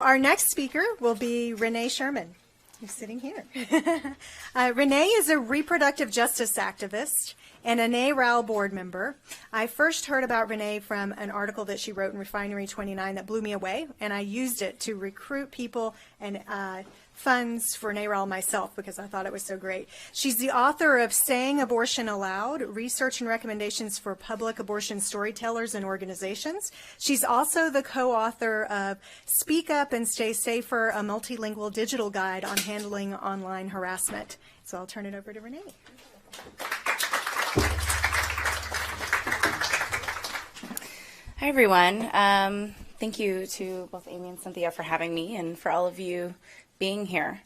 Our next speaker will be Renee Sherman, who's sitting here. Renee is a reproductive justice activist and a NARAL board member. I first heard about Renee from an article that she wrote in Refinery 29 that blew me away, and I used it to recruit people and funds for NARAL myself because I thought it was so great. She's the author of Saying Abortion Aloud, Research and Recommendations for Public Abortion Storytellers and Organizations. She's also the co-author of Speak Up and Stay Safer, a multilingual digital guide on handling online harassment. So I'll turn it over to Renee. Hi, everyone. Thank you to both Amy and Cynthia for having me and for all of you being here.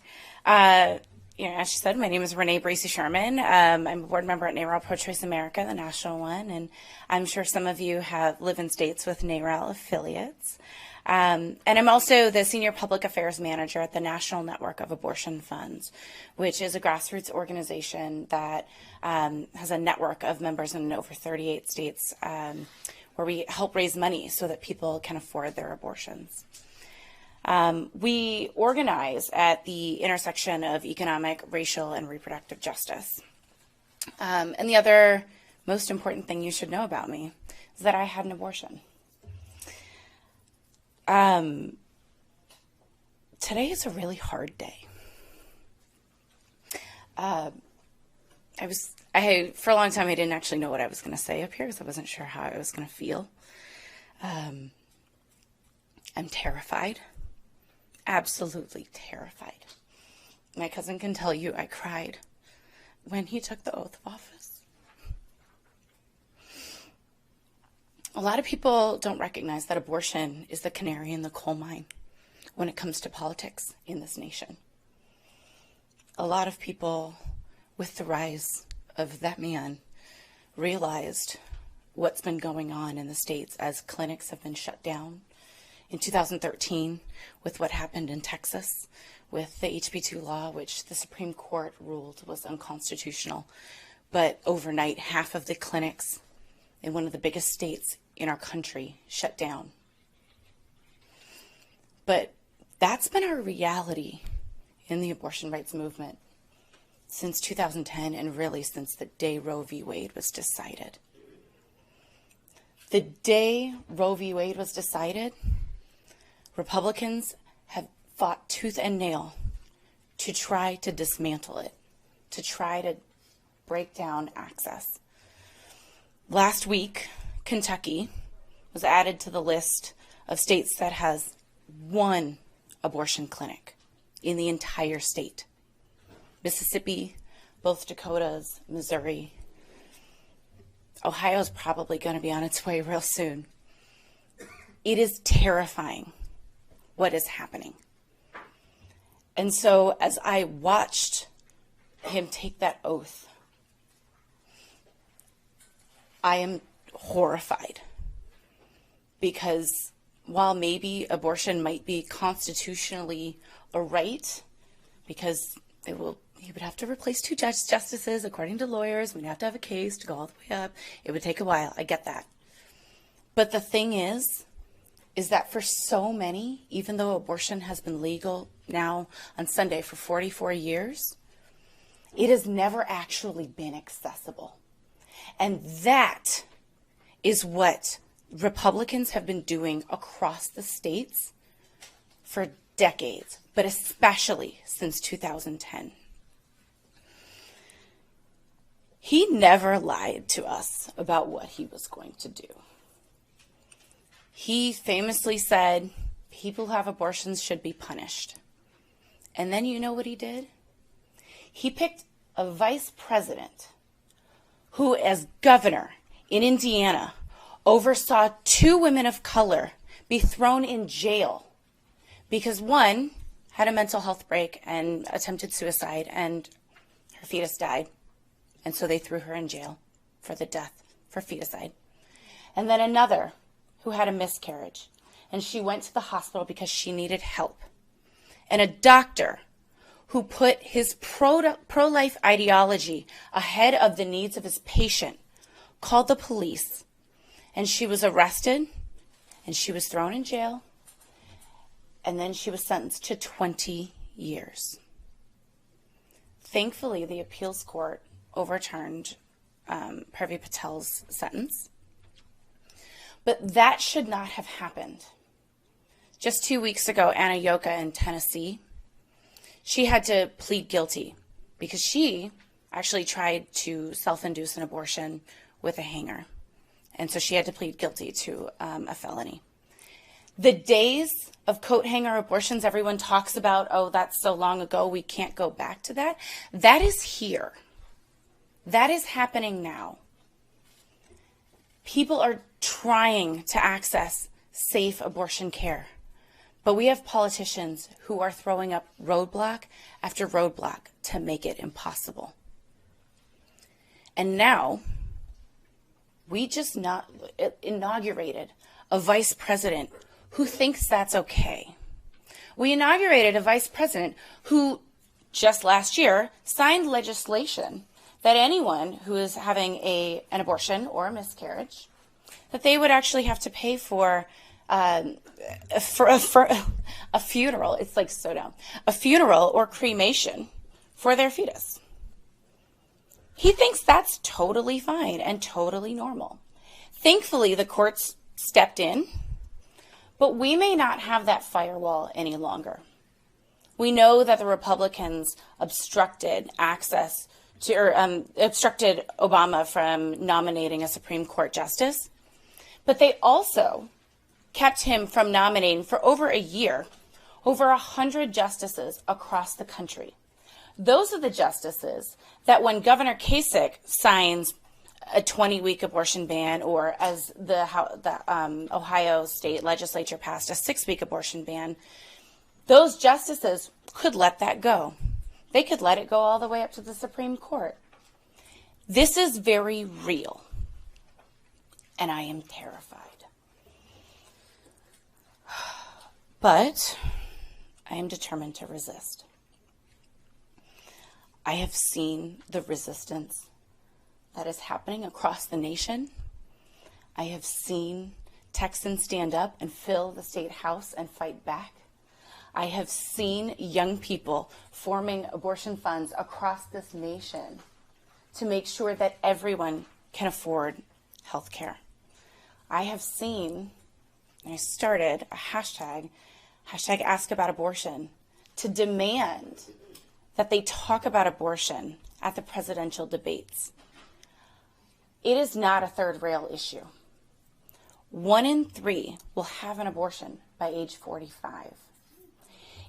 As she said, my name is Renee Bracey Sherman. I'm a board member at NARAL Pro-Choice America, the national one, and I'm sure some of you live in states with NARAL affiliates. And I'm also the Senior Public Affairs Manager at the National Network of Abortion Funds, which is a grassroots organization that has a network of members in over 38 states where we help raise money so that people can afford their abortions. We organize at the intersection of economic, racial, and reproductive justice. And the other most important thing you should know about me is that I had an abortion. Today is a really hard day. For a long time, I didn't actually know what I was going to say up here because I wasn't sure how I was going to feel. I'm terrified. Absolutely terrified. My cousin can tell you I cried when he took the oath of office. A lot of people don't recognize that abortion is the canary in the coal mine when it comes to politics in this nation. A lot of people, with the rise of that man, realized what's been going on in the states as clinics have been shut down. In 2013, with what happened in Texas, with the HB2 law, which the Supreme Court ruled was unconstitutional, but overnight, half of the clinics in one of the biggest states in our country shut down. But that's been our reality in the abortion rights movement since 2010, and really since the day Roe v. Wade was decided. The day Roe v. Wade was decided, Republicans have fought tooth and nail to try to dismantle it, to try to break down access. Last week, Kentucky was added to the list of states that has one abortion clinic in the entire state. Mississippi, both Dakotas, Missouri. Ohio's probably going to be on its way real soon. It is terrifying what is happening. And so as I watched him take that oath, I am horrified, because while maybe abortion might be constitutionally a right, because he would have to replace two justices according to lawyers, we'd have to have a case to go all the way up, it would take a while, I get that. But the thing is that for so many, even though abortion has been legal now on Sunday for 44 years, it has never actually been accessible. And that is what Republicans have been doing across the states for decades, but especially since 2010. He never lied to us about what he was going to do. He famously said, people who have abortions should be punished. And then you know what he did? He picked a vice president who, as governor in Indiana, oversaw 2 women of color be thrown in jail because one had a mental health break and attempted suicide, and her fetus died. And so they threw her in jail for the death, for feticide. And then another who had a miscarriage, and she went to the hospital because she needed help. And a doctor who put his pro-life ideology ahead of the needs of his patient called the police, and she was arrested, and she was thrown in jail, and then she was sentenced to 20 years. Thankfully, the appeals court overturned Parveen Patel's sentence, but that should not have happened. Just 2 weeks ago, Anna Yoka in Tennessee, she had to plead guilty because she actually tried to self-induce an abortion with a hanger. And so she had to plead guilty to a felony. The days of coat hanger abortions everyone talks about, oh, that's so long ago, we can't go back to that. That is here. That is happening now. People are trying to access safe abortion care. But we have politicians who are throwing up roadblock after roadblock to make it impossible. And now, we just inaugurated a vice president who thinks that's okay. We inaugurated a vice president who just last year signed legislation that anyone who is having an abortion or a miscarriage, that they would actually have to pay for a funeral. It's like so dumb. A funeral or cremation for their fetus. He thinks that's totally fine and totally normal. Thankfully, the courts stepped in, but we may not have that firewall any longer. We know that the Republicans obstructed access to, or obstructed Obama from nominating a Supreme Court justice, but they also kept him from nominating for over a year, over 100 justices across the country. Those are the justices that when Governor Kasich signs a 20-week abortion ban, or as the Ohio State Legislature passed a 6-week abortion ban, those justices could let that go. They could let it go all the way up to the Supreme Court. This is very real, and I am terrified. But I am determined to resist. I have seen the resistance that is happening across the nation. I have seen Texans stand up and fill the state house and fight back. I have seen young people forming abortion funds across this nation to make sure that everyone can afford health care. I have seen, and I started a hashtag #AskAboutAbortion, to demand that they talk about abortion at the presidential debates. It is not a third rail issue. 1 in 3 will have an abortion by age 45.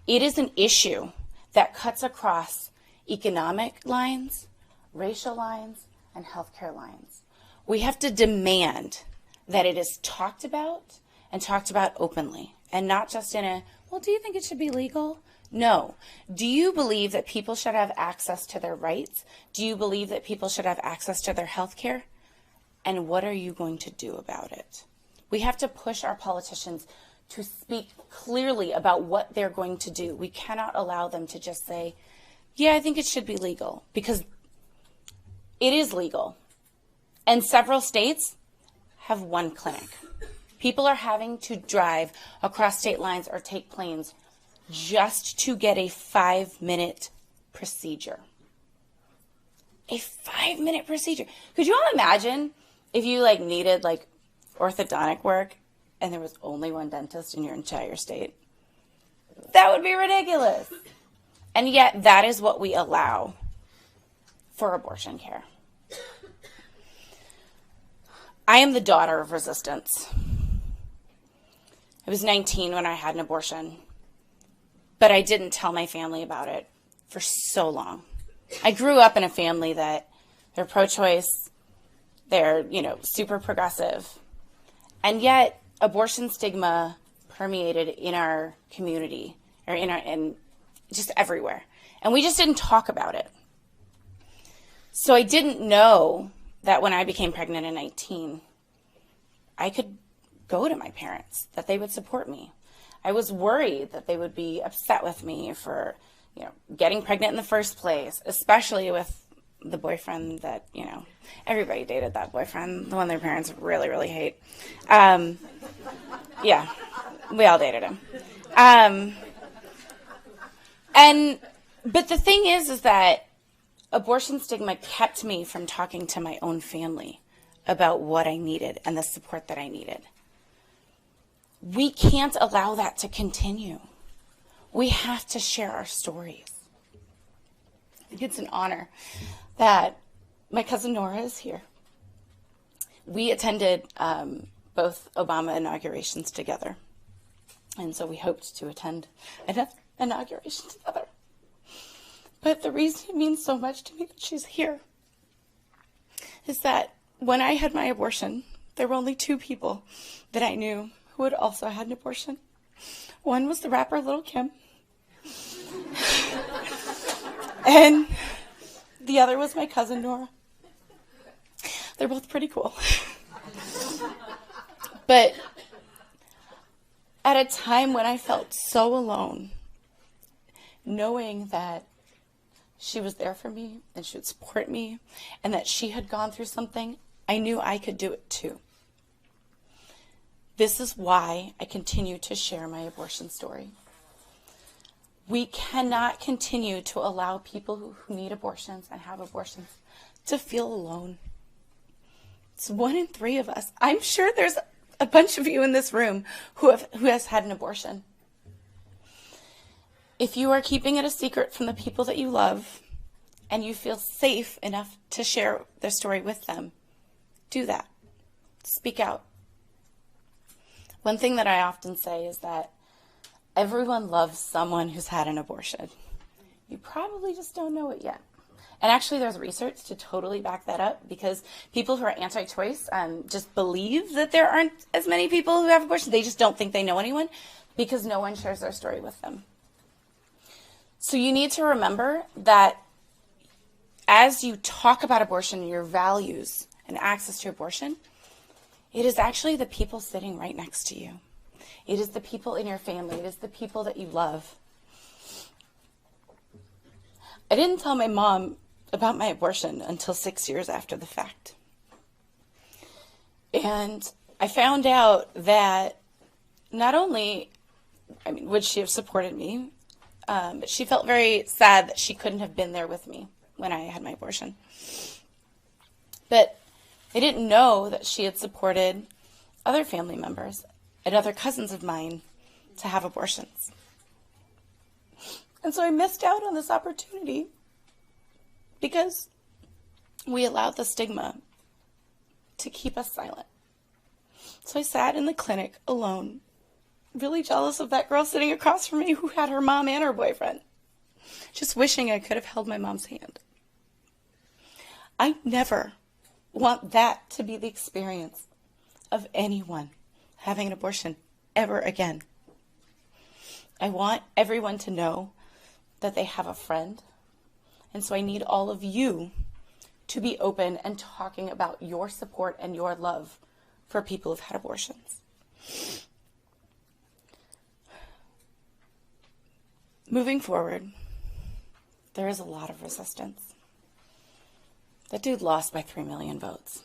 It is an issue that cuts across economic lines, racial lines, and healthcare lines. We have to demand that it is talked about and talked about openly, and not just in a, well, do you think it should be legal? No. Do you believe that people should have access to their rights? Do you believe that people should have access to their health care? And what are you going to do about it? We have to push our politicians to speak clearly about what they're going to do. We cannot allow them to just say, yeah, I think it should be legal, because it is legal. And several states have 1 clinic. People are having to drive across state lines or take planes just to get a 5-minute procedure. A 5-minute procedure. Could you all imagine if you needed orthodontic work and there was only 1 dentist in your entire state? That would be ridiculous. And yet that is what we allow for abortion care. I am the daughter of resistance. I was 19 when I had an abortion, but I didn't tell my family about it for so long. I grew up in a family that they're pro-choice, they're, super progressive, and yet abortion stigma permeated in our community, or in just everywhere, and we just didn't talk about it. So I didn't know that when I became pregnant at 19, I could go to my parents, that they would support me. I was worried that they would be upset with me for, getting pregnant in the first place, especially with the boyfriend that, everybody dated that boyfriend, the one their parents really, really hate. Yeah, we all dated him. But the thing is that abortion stigma kept me from talking to my own family about what I needed and the support that I needed. We can't allow that to continue. We have to share our stories. I think it's an honor that my cousin Nora is here. We attended both Obama inaugurations together. And so we hoped to attend another inauguration together. But the reason it means so much to me that she's here is that when I had my abortion, there were only two people that I knew who had also had an abortion. One was the rapper Lil' Kim, and the other was my cousin Nora. They're both pretty cool. But at a time when I felt so alone, knowing that she was there for me and she would support me and that she had gone through something, I knew I could do it too. This is why I continue to share my abortion story. We cannot continue to allow people who need abortions and have abortions to feel alone. It's 1 in 3 of us. I'm sure there's a bunch of you in this room who has had an abortion. If you are keeping it a secret from the people that you love and you feel safe enough to share their story with them, do that. Speak out. One thing that I often say is that everyone loves someone who's had an abortion. You probably just don't know it yet. And actually there's research to totally back that up, because people who are anti-choice just believe that there aren't as many people who have abortions. They just don't think they know anyone because no one shares their story with them. So you need to remember that as you talk about abortion and your values and access to abortion, it is actually the people sitting right next to you. It is the people in your family. It is the people that you love. I didn't tell my mom about my abortion until 6 years after the fact. And I found out that not only, would she have supported me, but she felt very sad that she couldn't have been there with me when I had my abortion. But I didn't know that she had supported other family members and other cousins of mine to have abortions. And so I missed out on this opportunity because we allowed the stigma to keep us silent. So I sat in the clinic alone, really jealous of that girl sitting across from me who had her mom and her boyfriend, just wishing I could have held my mom's hand. I never want that to be the experience of anyone having an abortion ever again. I want everyone to know that they have a friend. And so I need all of you to be open and talking about your support and your love for people who've had abortions. Moving forward, there is a lot of resistance. That dude lost by 3 million votes.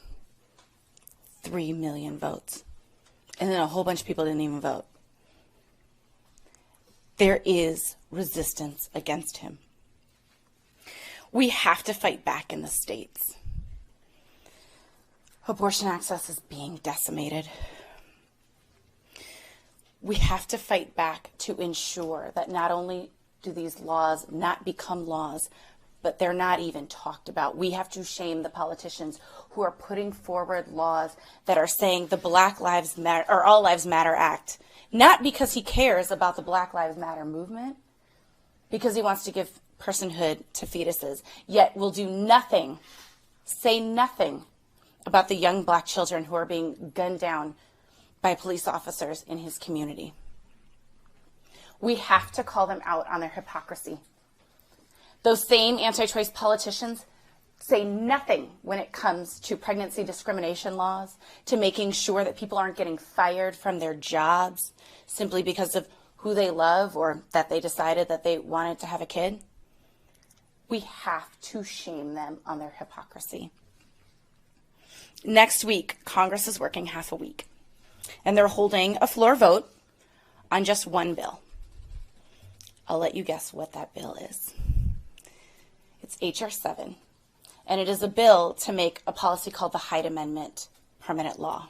3 million votes. And then a whole bunch of people didn't even vote. There is resistance against him. We have to fight back in the states. Abortion access is being decimated. We have to fight back to ensure that not only do these laws not become laws, but they're not even talked about. We have to shame the politicians who are putting forward laws that are saying the Black Lives Matter or All Lives Matter Act, not because he cares about the Black Lives Matter movement, because he wants to give personhood to fetuses, yet will do nothing, say nothing about the young Black children who are being gunned down by police officers in his community. We have to call them out on their hypocrisy. Those same anti-choice politicians say nothing when it comes to pregnancy discrimination laws, to making sure that people aren't getting fired from their jobs simply because of who they love or that they decided that they wanted to have a kid. We have to shame them on their hypocrisy. Next week, Congress is working half a week, and they're holding a floor vote on just one bill. I'll let you guess what that bill is. It's H.R. 7, and it is a bill to make a policy called the Hyde Amendment permanent law.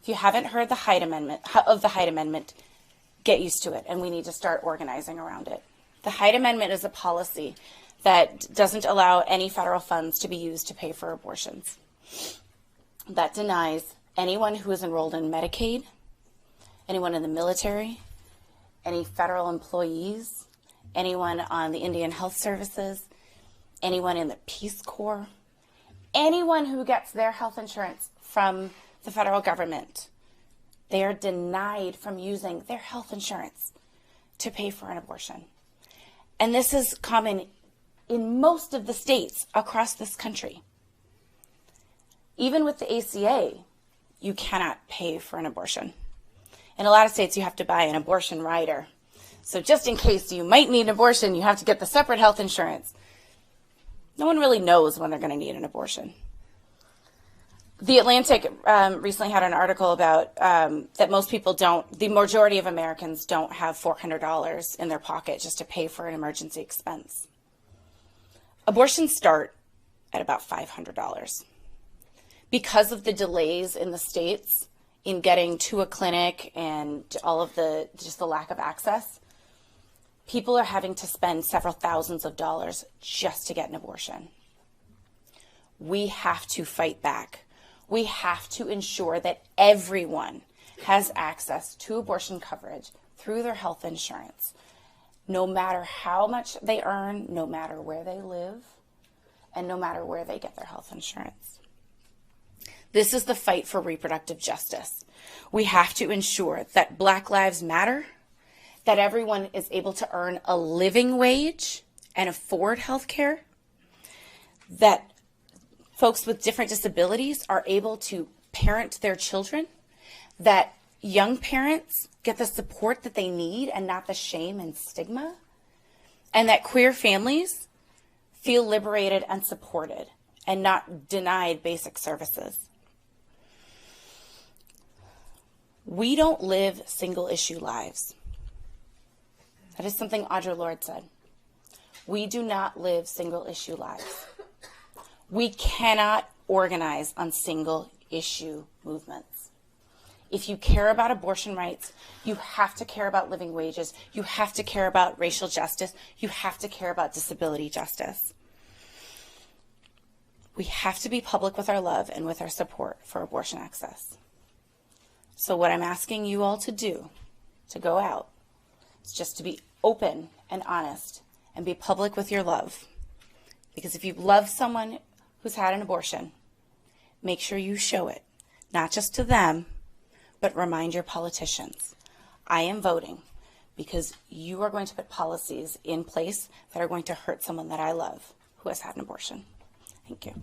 If you haven't heard the Hyde Amendment, get used to it, and we need to start organizing around it. The Hyde Amendment is a policy that doesn't allow any federal funds to be used to pay for abortions. That denies anyone who is enrolled in Medicaid, anyone in the military, any federal employees, anyone on the Indian Health Services, anyone in the Peace Corps, anyone who gets their health insurance from the federal government. They are denied from using their health insurance to pay for an abortion. And this is common in most of the states across this country. Even with the ACA, you cannot pay for an abortion. In a lot of states, you have to buy an abortion rider. So just in case you might need an abortion, you have to get the separate health insurance. No one really knows when they're going to need an abortion. The Atlantic recently had an article about that most people the majority of Americans don't have $400 in their pocket just to pay for an emergency expense. Abortions start at about $500. Because of the delays in the states in getting to a clinic and all of the lack of access, people are having to spend several thousands of dollars just to get an abortion. We have to fight back. We have to ensure that everyone has access to abortion coverage through their health insurance, no matter how much they earn, no matter where they live, and no matter where they get their health insurance. This is the fight for reproductive justice. We have to ensure that Black Lives Matter, that everyone is able to earn a living wage and afford health care, that folks with different disabilities are able to parent their children, that young parents get the support that they need and not the shame and stigma, and that queer families feel liberated and supported and not denied basic services. We don't live single-issue lives. That is something Audre Lorde said. We do not live single-issue lives. We cannot organize on single-issue movements. If you care about abortion rights, you have to care about living wages. You have to care about racial justice. You have to care about disability justice. We have to be public with our love and with our support for abortion access. So what I'm asking you all to do, to go out, is just to be open and honest and be public with your love. Because if you love someone who's had an abortion, make sure you show it, not just to them, but remind your politicians. I am voting because you are going to put policies in place that are going to hurt someone that I love who has had an abortion. Thank you.